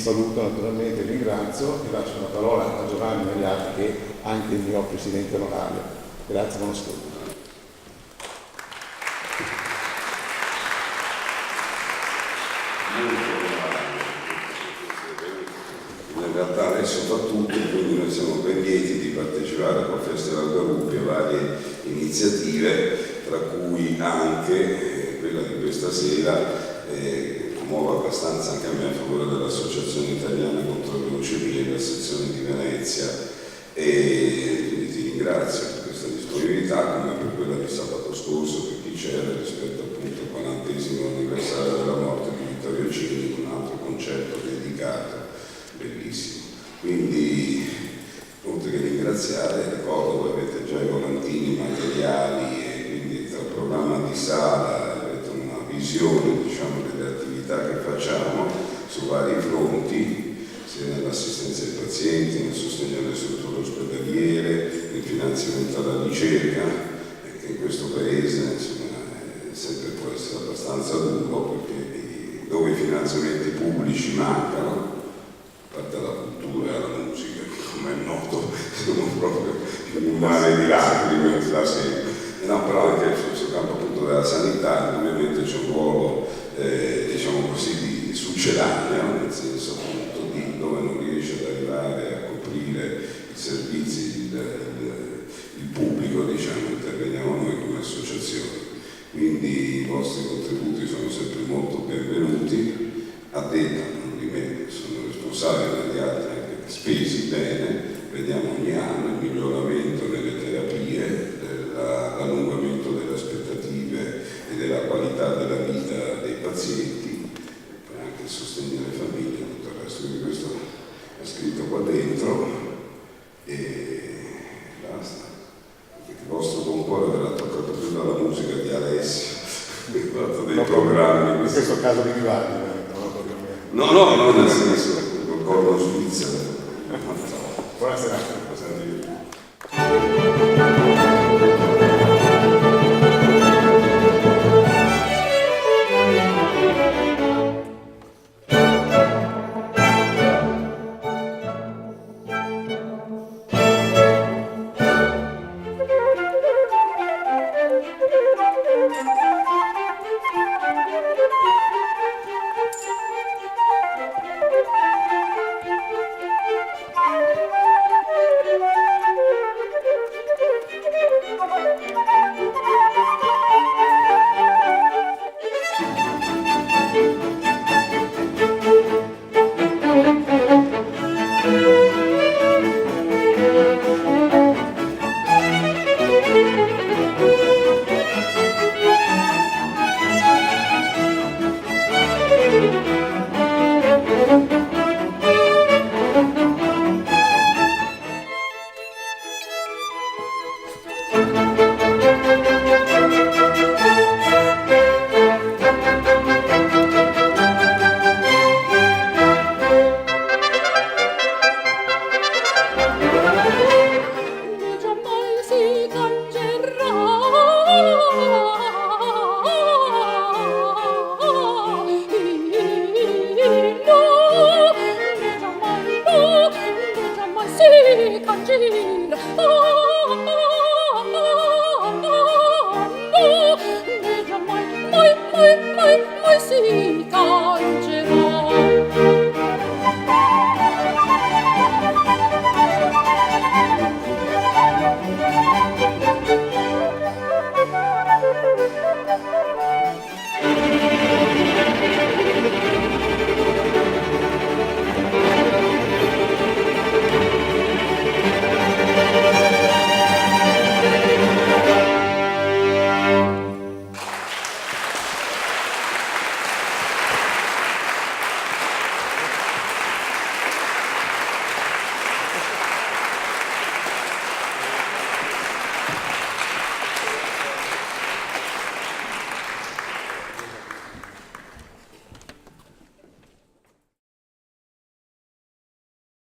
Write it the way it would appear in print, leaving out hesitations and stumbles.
saluto naturalmente, ringrazio e lascio la parola a Giovanni e agli altri che è anche il mio presidente onorario. Grazie, buon ascolto. In realtà adesso fa tutto, quindi noi siamo ben lieti di partecipare al Festival Garuppi a varie iniziative, tra cui anche quella di questa sera, muovo abbastanza anche a me a favore dell'Associazione Italiana contro le leucemie, la sezione di Venezia, e quindi ti ringrazio per questa disponibilità, come per quella di sabato scorso per chi c'era rispetto appunto al 40° anniversario della morte di Vittorio Cini, un altro concerto dedicato, bellissimo. Quindi oltre che ringraziare, ricordo voi avete già i volantini, i materiali, e quindi tra il programma di sala avete una visione, diciamo, delle attività che facciamo su vari fronti, sia nell'assistenza ai pazienti, nel sostegno alle strutture ospedaliere, nel finanziamento alla ricerca, che in questo paese insomma, sempre può essere abbastanza duro, perché dove i finanziamenti pubblici mancano, a parte la cultura e la musica, che come è noto sono proprio in un mare di lacrime da sempre. No, però anche sul campo appunto della sanità ovviamente c'è un ruolo diciamo così di succedaneo, nel senso appunto di dove non riesce ad arrivare a coprire i servizi il pubblico, diciamo, interveniamo noi come associazione. Quindi i vostri contributi sono sempre molto benvenuti, a detta non di me, sono responsabile degli altri anche spesi bene, vediamo ogni anno il miglioramento nelle terapie, l'allungamento delle aspettative e della qualità della vita dei pazienti, e anche il sostegno alle famiglie, tutto il resto di questo è scritto qua dentro e basta. Il vostro buon cuore verrà toccato più dalla musica di Alessio, che ha fatto dei programmi. In questo caso di Vivaldi, no, nel senso, col corno svizzero. Buonasera. Sì,